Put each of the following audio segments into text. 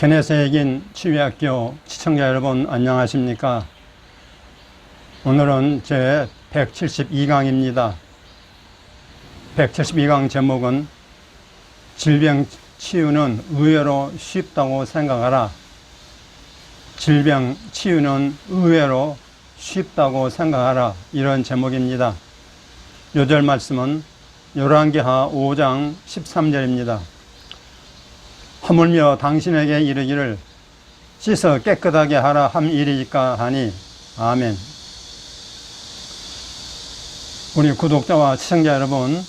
케네세이긴 치유학교 시청자 여러분 안녕하십니까? 오늘은 제 172강입니다. 172강 제목은 질병 치유는 의외로 쉽다고 생각하라. 질병 치유는 의외로 쉽다고 생각하라. 이런 제목입니다. 요절 말씀은 열왕기하 5장 13절입니다. 하물며 당신에게 이르기를 씻어 깨끗하게 하라 함이리까 하니 아멘. 우리 구독자와 시청자 여러분,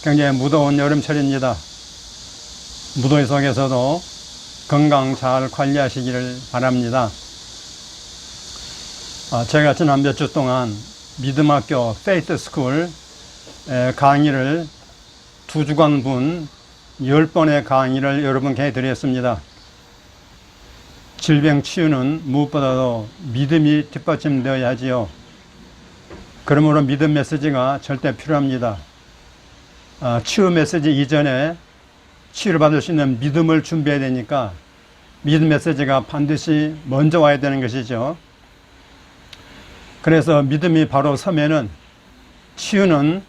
굉장히 무더운 여름철입니다. 무더위 속에서도 건강 잘 관리하시기를 바랍니다. 제가 지난 몇 주 동안 믿음학교 페이트스쿨 강의를 2주간 분 10번의 강의를 여러분께 드렸습니다. 질병 치유는 무엇보다도 믿음이 뒷받침되어야 하지요. 그러므로 믿음 메시지가 절대 필요합니다. 치유 메시지 이전에 치유를 받을 수 있는 믿음을 준비해야 되니까 믿음 메시지가 반드시 먼저 와야 되는 것이죠. 그래서 믿음이 바로 서면은 치유는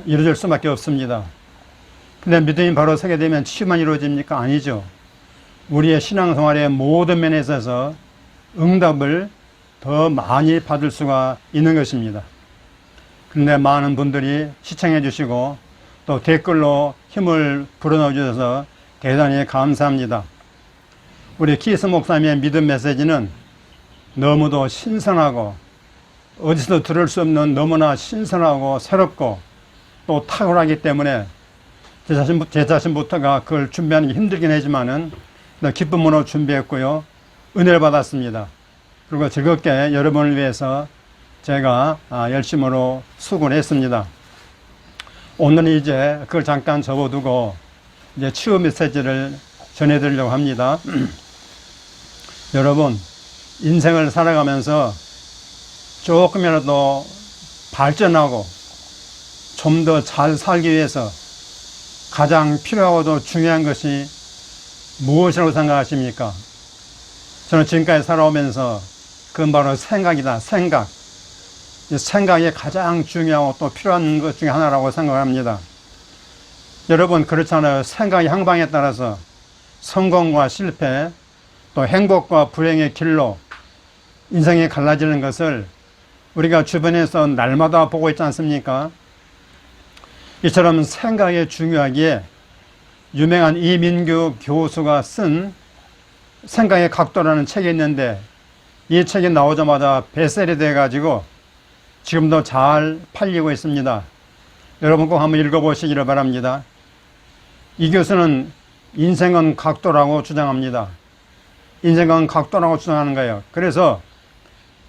이루어질 수밖에 없습니다. 근데 믿음이 바로 서게 되면 치유만 이루어집니까? 아니죠. 우리의 신앙생활의 모든 면에 있어서 응답을 더 많이 받을 수가 있는 것입니다. 그런데 많은 분들이 시청해 주시고 또 댓글로 힘을 불어넣어 주셔서 대단히 감사합니다. 우리 키스 목사님의 믿음 메시지는 너무도 신선하고 어디서도 들을 수 없는 너무나 신선하고 새롭고 또 탁월하기 때문에 제 자신부터가 그걸 준비하는 게 힘들긴 하지만은 기쁨으로 준비했고요. 은혜를 받았습니다. 그리고 즐겁게 여러분을 위해서 제가 열심으로 수고를 했습니다. 오늘은 이제 그걸 잠깐 접어두고 이제 치유 메시지를 전해드리려고 합니다. 여러분, 인생을 살아가면서 조금이라도 발전하고 좀 더 잘 살기 위해서 가장 필요하고도 중요한 것이 무엇이라고 생각하십니까? 저는 지금까지 살아오면서 그건 바로 생각이다. 생각. 이 생각이 가장 중요하고 또 필요한 것 중에 하나라고 생각합니다. 여러분, 그렇잖아요. 생각의 향방에 따라서 성공과 실패, 또 행복과 불행의 길로 인생이 갈라지는 것을 우리가 주변에서 날마다 보고 있지 않습니까? 이처럼 생각이 중요하기에 유명한 이민규 교수가 쓴 생각의 각도라는 책이 있는데 이 책이 나오자마자 베스트셀러 돼가지고 지금도 잘 팔리고 있습니다. 여러분 꼭 한번 읽어보시기를 바랍니다. 이 교수는 인생은 각도라고 주장합니다. 인생은 각도라고 주장하는 거예요. 그래서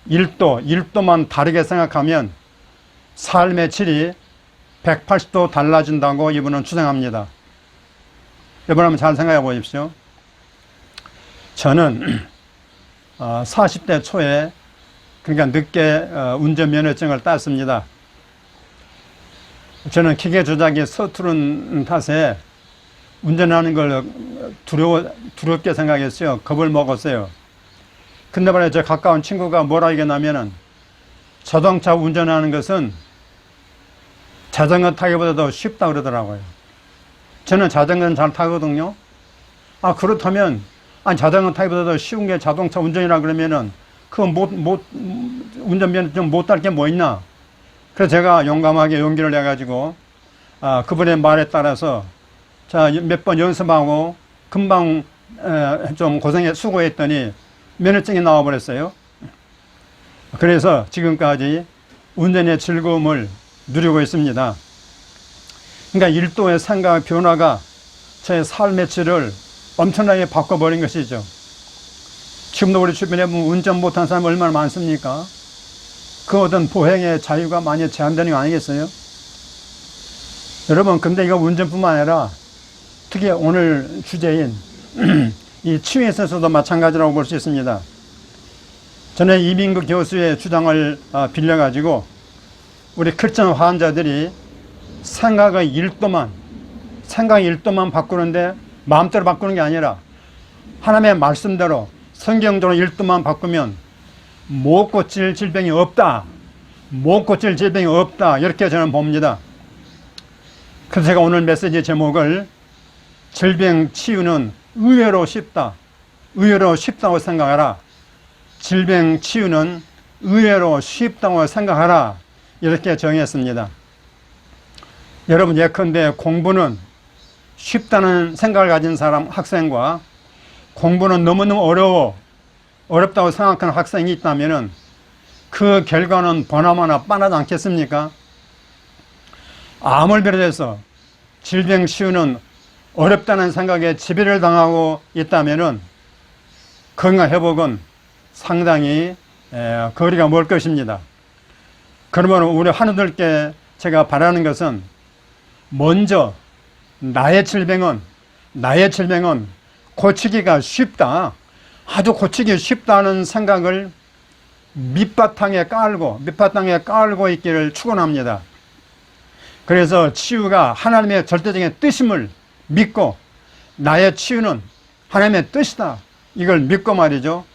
1도만 다르게 생각하면 삶의 질이 180도 달라진다고 이분은 주장합니다. 여러분 한번 잘 생각해 보십시오. 저는 40대 초에 그러니까 늦게 운전면허증을 땄습니다. 저는 기계 조작이 서투른 탓에 운전하는 걸 두렵게 생각했어요. 겁을 먹었어요. 근데 말이에요, 저 가까운 친구가 뭐라 얘기하냐면은 자동차 운전하는 것은 자전거 타기보다도 쉽다 그러더라고요. 저는 자전거는 잘 타거든요. 그렇다면 자전거 타기보다도 쉬운 게 자동차 운전이라 그러면은 그건 운전면허증 못 딸 게 뭐 있나? 그래서 제가 용감하게 용기를 내가지고 그분의 말에 따라서 몇 번 연습하고 금방 좀 수고했더니 면허증이 나와버렸어요. 그래서 지금까지 운전의 즐거움을 누리고 있습니다. 그러니까 1도의 생각 변화가 제 삶의 질을 엄청나게 바꿔버린 것이죠. 지금도 우리 주변에 보면 운전 못하는 사람이 얼마나 많습니까? 그 어떤 보행의 자유가 많이 제한되는 거 아니겠어요? 여러분, 근데 이거 운전뿐만 아니라 특히 오늘 주제인 이 치유에 있어서도 마찬가지라고 볼 수 있습니다. 저는 이민구 교수의 주장을 빌려가지고 우리 크리스천 환자들이 생각의 1도만 바꾸는데 마음대로 바꾸는 게 아니라 하나님의 말씀대로 성경적으로 일도만 바꾸면 못 고칠 질병이 없다. 못 고칠 질병이 없다. 이렇게 저는 봅니다. 그래서 제가 오늘 메시지 제목을 질병 치유는 의외로 쉽다. 의외로 쉽다고 생각하라. 질병 치유는 의외로 쉽다고 생각하라. 이렇게 정했습니다. 여러분, 예컨대 공부는 쉽다는 생각을 가진 사람, 학생과 공부는 너무너무 어렵다고 생각하는 학생이 있다면 그 결과는 보나마나 뻔하지 않겠습니까? 암을 비롯해서 질병 치유는 어렵다는 생각에 지배를 당하고 있다면 건강 회복은 상당히 거리가 멀 것입니다. 그러면 우리 하나님께 제가 바라는 것은 먼저 나의 질병은 고치기가 쉽다. 아주 고치기 쉽다는 생각을 밑바탕에 깔고 있기를 축원합니다. 그래서 치유가 하나님의 절대적인 뜻임을 믿고 나의 치유는 하나님의 뜻이다. 이걸 믿고 말이죠.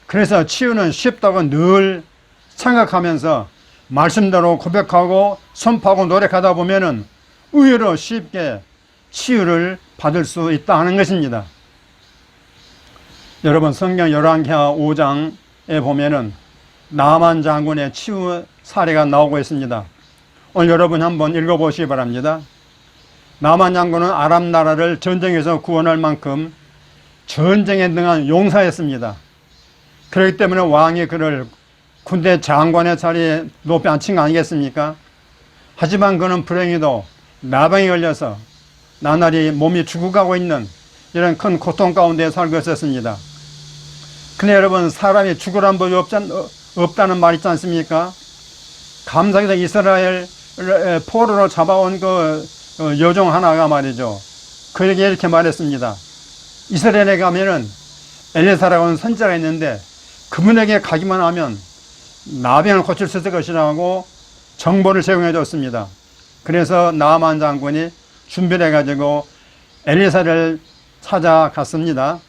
그래서 치유는 쉽다고 늘 생각하면서 말씀대로 고백하고 선포하고 노력하다 보면은 의외로 쉽게 치유를 받을 수 있다 하는 것입니다. 여러분, 성경 열왕기하 5장에 보면은 나만 장군의 치유 사례가 나오고 있습니다. 오늘 여러분 한번 읽어보시기 바랍니다. 나만 장군은 아람 나라를 전쟁에서 구원할 만큼 전쟁에 능한 용사였습니다. 그렇기 때문에 왕이 그를 군대 장관의 자리에 높이 앉힌 거 아니겠습니까? 하지만 그는 불행히도 나병에 걸려서 나날이 몸이 죽어가고 있는 이런 큰 고통 가운데 살고 있었습니다. 근데 여러분, 사람이 죽으란 법이 없다는 말 있지 않습니까? 감사하게도 이스라엘 포로로 잡아온 그 여종 하나가 말이죠. 그에게 이렇게 말했습니다. 이스라엘에 가면은 엘리사라고 하는 선지자가 있는데 그분에게 가기만 하면 나병을 고칠 수 있을 것이라고 정보를 제공해 줬습니다. 그래서 나아만 장군이 준비를 해가지고 엘리사를 찾아갔습니다.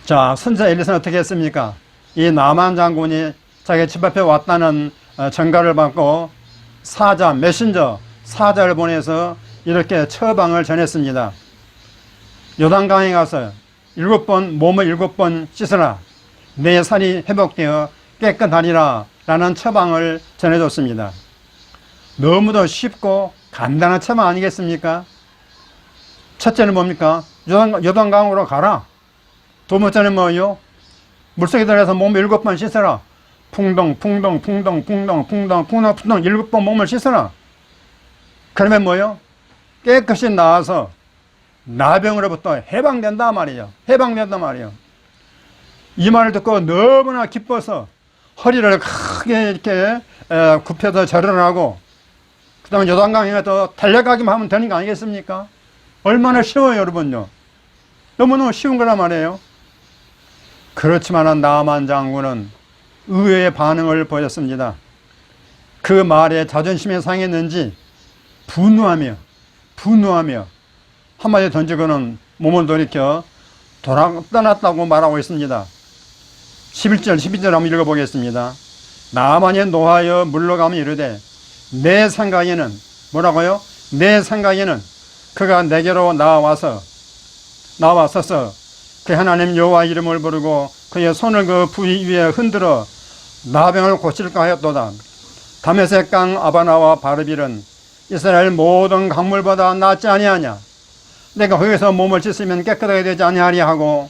자, 선지자 엘리사는 어떻게 했습니까? 이 나아만 장군이 자기 집 앞에 왔다는 전가를 받고 메신저 사자를 보내서 이렇게 처방을 전했습니다. 요단강에 가서 몸을 7번 씻으라. 내 살이 회복되어 깨끗하리라. 라는 처방을 전해줬습니다. 너무도 쉽고 간단한 처방 아니겠습니까? 첫째는 뭡니까? 요단강으로 가라. 두 번째는 뭐요? 물속에 들어가서 몸을 7번 씻어라. 풍덩 7번 몸을 씻어라. 그러면 뭐요? 깨끗이 나와서 나병으로부터 해방된다 말이에요. 이 말을 듣고 너무나 기뻐서 허리를 크게 이렇게 굽혀서 절을 하고, 그 다음에 요단강에 가서 달려가기만 하면 되는 거 아니겠습니까? 얼마나 쉬워요, 여러분요. 너무너무 쉬운 거란 말이에요. 그렇지만 나아만 장군은 의외의 반응을 보였습니다. 그 말에 자존심에 상했는지 분노하며 한마디 던지고는 몸을 돌이켜 떠났다고 말하고 있습니다. 11절 12절 한번 읽어보겠습니다. 나아만이 노하여 물러가며 이르되 내 생각에는 뭐라고요? 내 생각에는 그가 내게로 나와서서 그 하나님 여호와 이름을 부르고 그의 손을 그 부위 위에 흔들어 나병을 고칠까 하였도다. 다메섹 강 아바나와 바르빌은 이스라엘 모든 강물보다 낫지 아니하냐. 내가 거기서 몸을 씻으면 깨끗하게 되지 아니하리 하고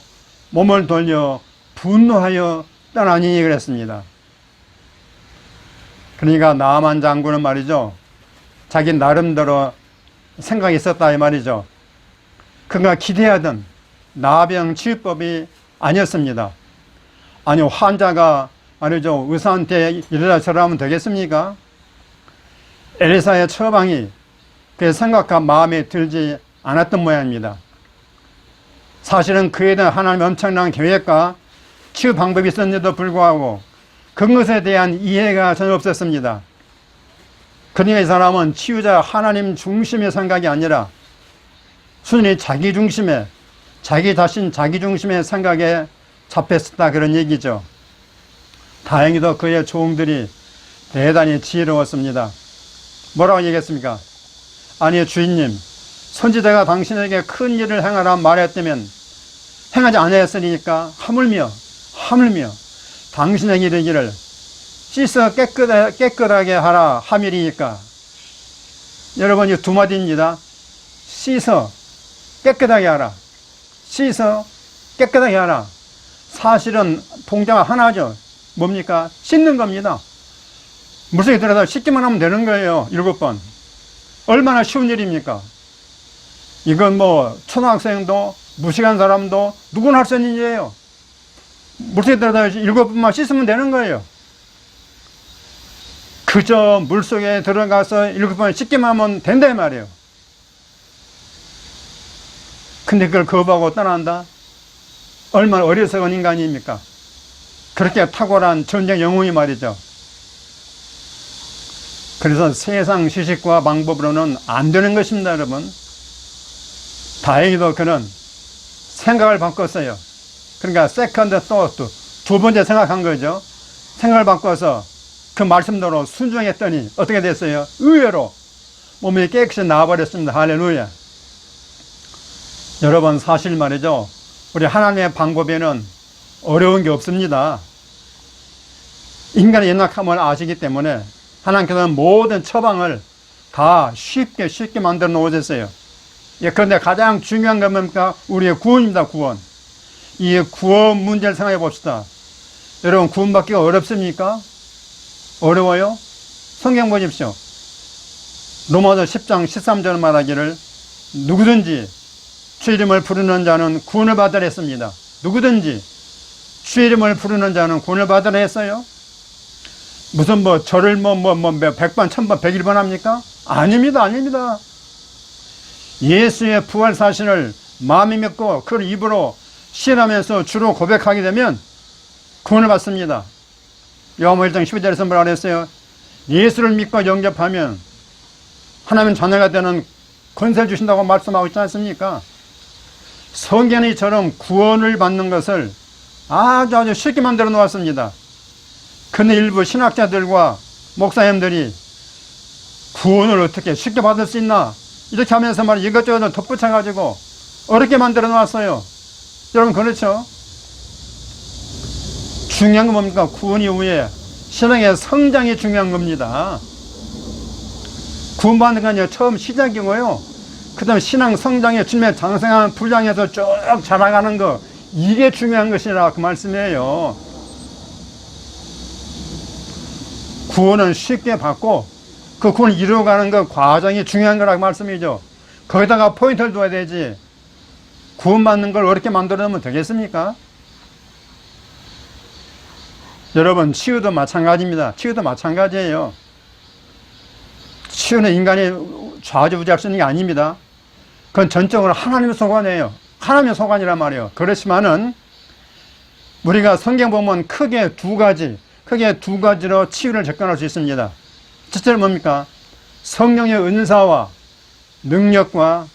몸을 돌려 분노하여 떠나니 그랬습니다. 그러니까 나아만 장군은 말이죠, 자기 나름대로 생각이 있었다 이 말이죠. 그가 기대하던 나병 치유법이 아니었습니다. 아니, 환자가 말이죠, 의사한테 이러라 저러라 하면 되겠습니까? 엘리사의 처방이 그 생각과 마음에 들지 않았던 모양입니다. 사실은 그에 대한 하나님의 엄청난 계획과 치유 방법이 있었는데도 불구하고 그것에 대한 이해가 전혀 없었습니다. 그러니까 이 사람은 치유자 하나님 중심의 생각이 아니라 순전히 자기 중심의 자기 자신, 자기 중심의 생각에 잡혔었다, 그런 얘기죠. 다행히도 그의 종들이 대단히 지혜로웠습니다. 뭐라고 얘기했습니까? 아니, 주인님, 선지자가 당신에게 큰 일을 행하라 말했다면 행하지 아니했으니까 하물며 당신에게 이르기를 씻어 깨끗하게 하라 하밀이니까. 여러분, 이 두 마디입니다. 씻어 깨끗하게 하라. 씻어 깨끗하게 하라. 사실은 동자가 하나죠. 뭡니까? 씻는 겁니다. 물속에 들어가서 씻기만 하면 되는 거예요. 7번. 얼마나 쉬운 일입니까? 이건 뭐 초등학생도 무식한 사람도 누구나 할 수 있는 일이에요. 물속에 들어가서 7번만 씻으면 되는 거예요. 그저 물속에 들어가서 7번 씻기만 하면 된다 이 말이에요. 근데 그걸 거부하고 떠난다? 얼마나 어리석은 인간입니까? 그렇게 탁월한 전쟁 영웅이 말이죠. 그래서 세상 지식과 방법으로는 안 되는 것입니다, 여러분. 다행히도 그는 생각을 바꿨어요. 그러니까 second thought, 두 번째 생각한 거죠. 생각을 바꿔서 그 말씀대로 순종했더니 어떻게 됐어요? 의외로 몸이 깨끗이 나와버렸습니다. 할렐루야. 여러분, 사실 말이죠, 우리 하나님의 방법에는 어려운 게 없습니다. 인간의 연약함을 아시기 때문에 하나님께서는 모든 처방을 다 쉽게 만들어 놓으셨어요. 그런데 가장 중요한 건 뭡니까? 우리의 구원입니다. 구원. 이 구원 문제를 생각해 봅시다. 여러분, 구원받기가 어렵습니까? 어려워요? 성경 보십시오. 로마서 10장 13절 말하기를 누구든지 주 이름을 부르는 자는 구원을 받으라 했습니다. 누구든지 주 이름을 부르는 자는 구원을 받으라 했어요. 무슨 저를 100번, 1000번, 101번 합니까? 아닙니다. 예수의 부활 사실을 마음에 믿고 그걸 입으로 시인하면서 주로 고백하게 되면 구원을 받습니다. 요한복음 1장 12절에서 뭐라 그랬어요? 예수를 믿고 영접하면 하나님 자녀가 되는 권세를 주신다고 말씀하고 있지 않습니까? 성경이 이처럼 구원을 받는 것을 아주 쉽게 만들어 놓았습니다. 근데 일부 신학자들과 목사님들이 구원을 어떻게 쉽게 받을 수 있나? 이렇게 하면서 이것저것 덧붙여가지고 어렵게 만들어 놓았어요. 여러분, 그렇죠? 중요한 건 뭡니까? 구원 이후에 신앙의 성장이 중요한 겁니다. 구원받는 건 처음 시작이고요. 그 다음에 신앙 성장에 주님의 장성한 분량에서 쭉 자라가는 거, 이게 중요한 것이라 그 말씀이에요. 구원은 쉽게 받고 그 구원을 이루어가는 그 과정이 중요한 거라고 말씀이죠. 거기다가 포인트를 둬야 되지, 구원받는 걸 어렵게 만들어 놓으면 되겠습니까? 여러분, 치유도 마찬가지입니다. 치유도 마찬가지예요. 치유는 인간이 좌지우지할 수 있는 게 아닙니다. 그건 전적으로 하나님의 소관이에요. 하나님의 소관이란 말이에요. 그렇지만은 우리가 성경 보면 크게 두 가지로 치유를 접근할 수 있습니다. 첫째는 뭡니까? 성령의 은사와 능력과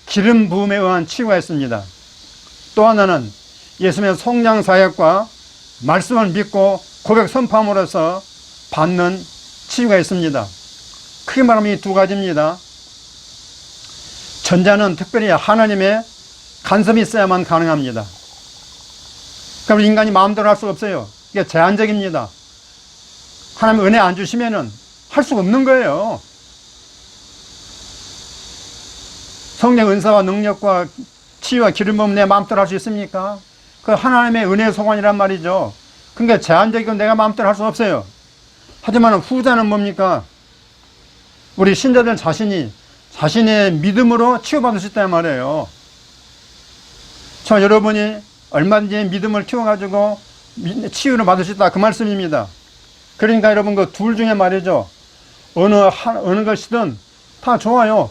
기름 부음에 의한 치유가 있습니다. 또 하나는 예수님의 성령 사역과 말씀을 믿고 고백 선포함으로써 받는 치유가 있습니다. 크게 말하면 이 두 가지입니다. 전자는 특별히 하나님의 간섭이 있어야만 가능합니다. 그럼 인간이 마음대로 할 수가 없어요. 이게 제한적입니다. 하나님 은혜 안 주시면은 할 수가 없는 거예요. 성령 은사와 능력과 치유와 기름 부음 내 마음대로 할 수 있습니까? 그 하나님의 은혜의 소관이란 말이죠. 그러니까 제한적이고 내가 마음대로 할 수 없어요. 하지만 후자는 뭡니까? 우리 신자들 자신의 믿음으로 치유받을 수 있다는 말이에요. 자, 여러분이 얼마든지 믿음을 키워가지고 치유를 받을 수 있다, 그 말씀입니다. 그러니까 여러분, 그 둘 중에 말이죠, 어느 것이든 다 좋아요.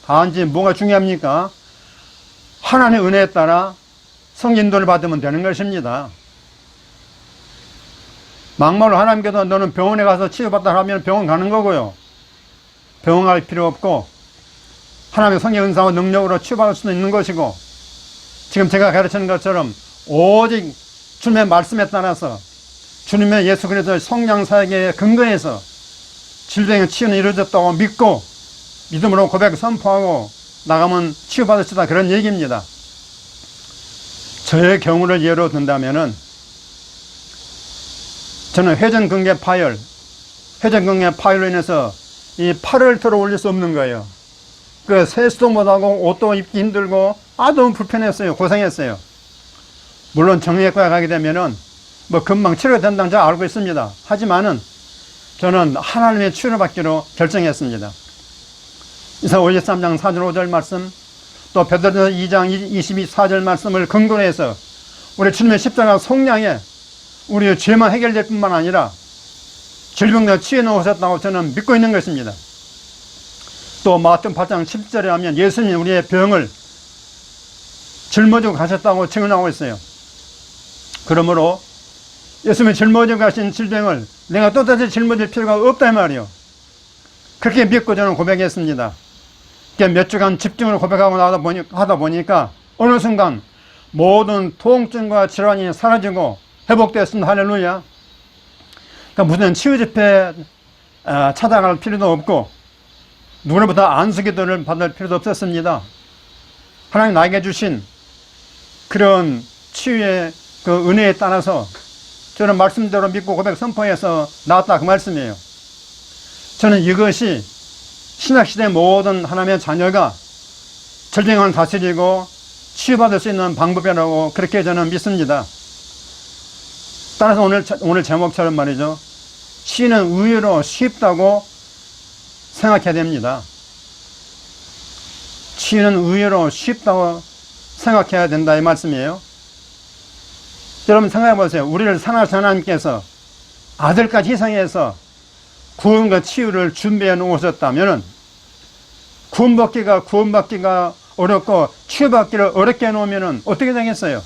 단지 뭐가 중요합니까? 하나님의 은혜에 따라 성인도를 받으면 되는 것입니다. 막말로 하나님께서 너는 병원에 가서 치유받다 하면 병원 가는 거고요. 병원 갈 필요 없고 하나님의 성령 은사와 능력으로 치유받을 수도 있는 것이고, 지금 제가 가르치는 것처럼 오직 주님의 말씀에 따라서 주님의 예수 그리스도의 성령 사역에 근거해서 질병의 치유는 이루어졌다고 믿고 믿음으로 고백 선포하고 나가면 치유받으시다, 그런 얘기입니다. 저의 경우를 예로 든다면은 저는 회전근개 파열로 인해서 이 팔을 들어 올릴 수 없는 거예요. 그 세수도 못하고 옷도 입기 힘들고 너무 불편했어요. 고생했어요. 물론 정형외과에 가게 되면은 뭐 금방 치료된다는 잘 알고 있습니다. 하지만은 저는 하나님의 치유를 받기로 결정했습니다. 이사 53장 4절 5절 말씀, 또 베드로전서 2장 24절 말씀을 근거로 해서 우리 주님의 십자가 속량에 우리의 죄만 해결될 뿐만 아니라 질병과 치유해 놓으셨다고 저는 믿고 있는 것입니다. 또 마태복음 8장 10절에 하면 예수님이 우리의 병을 짊어지고 가셨다고 증언하고 있어요. 그러므로 예수님이 짊어지고 가신 질병을 내가 또다시 짊어질 필요가 없다 이 말이요. 그렇게 믿고 저는 고백했습니다. 몇 주간 집중으로 고백하고 하다 보니까 어느 순간 모든 통증과 질환이 사라지고 회복되었습니다. 할렐루야. 그러니까 무슨 치유 집회 찾아갈 필요도 없고 누구로부터 안수기도를 받을 필요도 없었습니다. 하나님 나에게 주신 그런 치유의 그 은혜에 따라서 저는 말씀대로 믿고 고백 선포해서 나왔다, 그 말씀이에요. 저는 이것이 신약시대 모든 하나님의 자녀가 질병을 다스리고 치유받을 수 있는 방법이라고 그렇게 저는 믿습니다. 따라서 오늘 제목처럼 말이죠. 치유는 의외로 쉽다고 생각해야 됩니다. 치유는 의외로 쉽다고 생각해야 된다 이 말씀이에요. 여러분 생각해 보세요. 우리를 사랑하신 하나님께서 아들까지 희생해서 구원과 치유를 준비해 놓으셨다면 구원받기가 어렵고 치유받기를 어렵게 해놓으면 어떻게 되겠어요?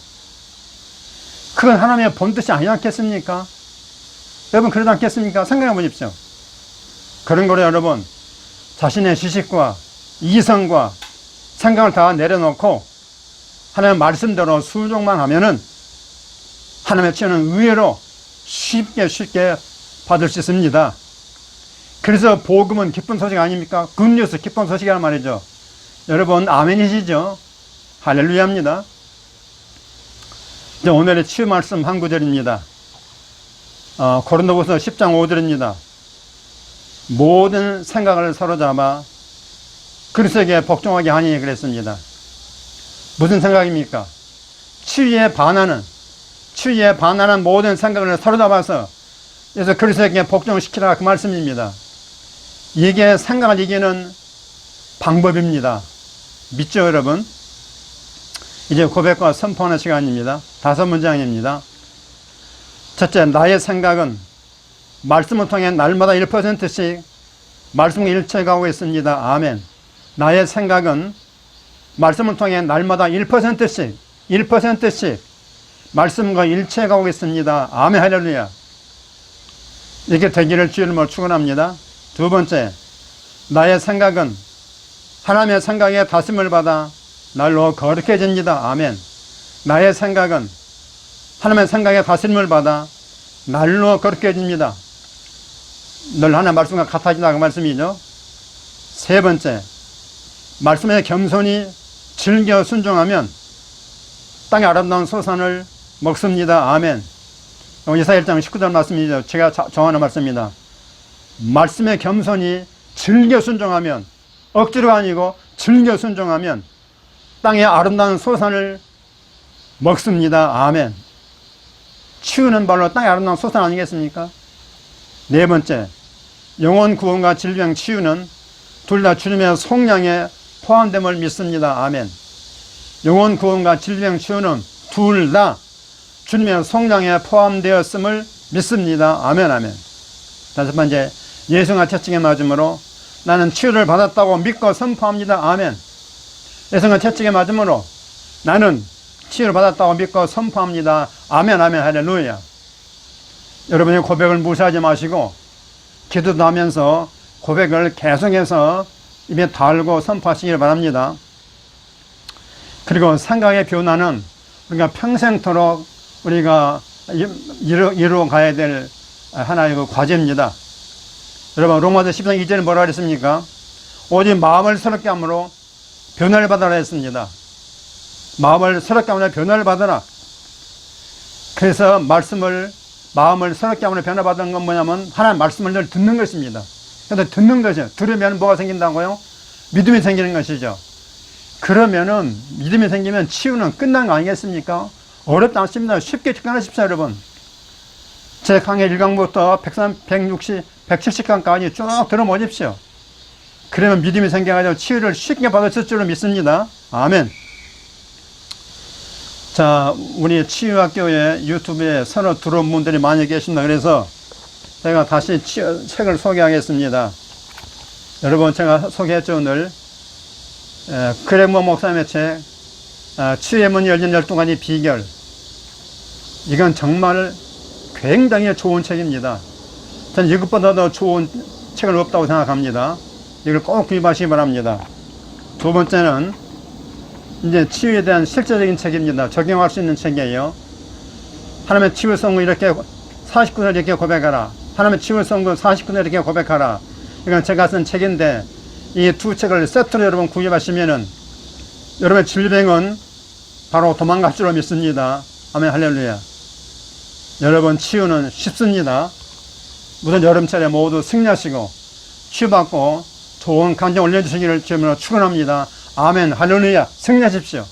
그건 하나님의 본뜻이 아니지 않겠습니까? 여러분 그러지 않겠습니까? 생각해 보십시오. 그런 거로 여러분 자신의 지식과 이성과 생각을 다 내려놓고 하나님의 말씀대로 순종만 하면은 하나님의 치유는 의외로 쉽게 받을 수 있습니다. 그래서 복음은 기쁜 소식 아닙니까? 굿뉴스, 기쁜 소식이란 말이죠. 여러분 아멘이시죠? 할렐루야입니다. 이제 오늘의 치유 말씀 한 구절입니다. 고린도후서 10장 5절입니다. 모든 생각을 사로잡아 그리스도에게 복종하게 하니 그랬습니다. 무슨 생각입니까? 치유에 반하는 모든 생각을 사로잡아서 그래서 그리스도에게 복종시키라, 그 말씀입니다. 이게 생각을 이기는 방법입니다. 믿죠 여러분? 이제 고백과 선포하는 시간입니다. 5문장입니다. 첫째, 나의 생각은 말씀을 통해 날마다 1%씩 말씀과 일체가고 있습니다. 아멘. 나의 생각은 말씀을 통해 날마다 1%씩 말씀과 일체가고 있습니다. 아멘. 할렐루야. 이렇게 되기를 주의 이름으로 축원합니다. 두 번째, 나의 생각은 하나님의 생각에 다스림을 받아 날로 거룩해집니다. 아멘. 나의 생각은 하나님의 생각에 다스림을 받아 날로 거룩해집니다. 늘 하나님의 말씀과 같아진다, 그 말씀이죠. 세 번째, 말씀에 겸손히 즐겨 순종하면 땅의 아름다운 소산을 먹습니다. 아멘. 이사야 1장 19절 말씀이죠. 제가 정하는 말씀입니다. 말씀에 겸손히 즐겨 순종하면, 억지로가 아니고 즐겨 순종하면 땅의 아름다운 소산을 먹습니다. 아멘. 치유는 바로 땅의 아름다운 소산 아니겠습니까? 네 번째, 영혼 구원과 질병 치유는 둘 다 주님의 속량에 포함됨을 믿습니다. 아멘. 영혼 구원과 질병 치유는 둘 다 주님의 속량에 포함되었음을 믿습니다. 아멘. 아멘. 다섯 번째, 예수가 채찍에 맞음으로 나는 치유를 받았다고 믿고 선포합니다. 아멘. 예수가 채찍에 맞음으로 나는 치유를 받았다고 믿고 선포합니다. 아멘. 아멘. 할렐루야. 여러분의 고백을 무시하지 마시고 기도도 하면서 고백을 계속해서 입에 달고 선포하시길 바랍니다. 그리고 생각의 변화는 우리가 평생토록 우리가 이루어 가야 될 하나의 그 과제입니다. 여러분, 로마서 10장 2절에 뭐라 그랬습니까? 오직 마음을 새롭게 함으로 변화를 받아라 했습니다. 마음을 새롭게 함으로 변화를 받아라. 그래서 마음을 새롭게 함으로 변화받는 건 뭐냐면 하나님 말씀을 늘 듣는 것입니다. 그래서 듣는 것이요. 들으면 뭐가 생긴다고요? 믿음이 생기는 것이죠. 그러면은 믿음이 생기면 치유는 끝난 거 아니겠습니까? 어렵지 않습니다. 쉽게 접근하십시오, 여러분. 제 강의 1강부터 170강까지 쭉 들어보십시오. 그러면 믿음이 생겨가지고 치유를 쉽게 받으실 줄로 믿습니다. 아멘. 자, 우리 치유학교에 유튜브에 새로 들어온 분들이 많이 계신다. 그래서 제가 다시 책을 소개하겠습니다. 여러분, 제가 소개했죠, 오늘. 그레모 목사님의 책, 치유의 문이 열린 12가지 비결. 이건 정말 굉장히 좋은 책입니다. 저는 이것보다 더 좋은 책은 없다고 생각합니다. 이걸 꼭 구입하시기 바랍니다. 두 번째는 이제 치유에 대한 실제적인 책입니다. 적용할 수 있는 책이에요. 하나님의 치유성을 이렇게 49절 이렇게 고백하라. 하나님의 치유성을 49절 이렇게 고백하라. 이건 제가 쓴 책인데 이 두 책을 세트로 여러분 구입하시면은 여러분의 질병은 바로 도망갈 줄로 믿습니다. 아멘, 할렐루야. 여러분, 치유는 쉽습니다. 무슨 여름철에 모두 승리하시고 치유받고 좋은 감정 올려주시기를 주님으로 축원합니다. 아멘, 할렐루야. 승리하십시오.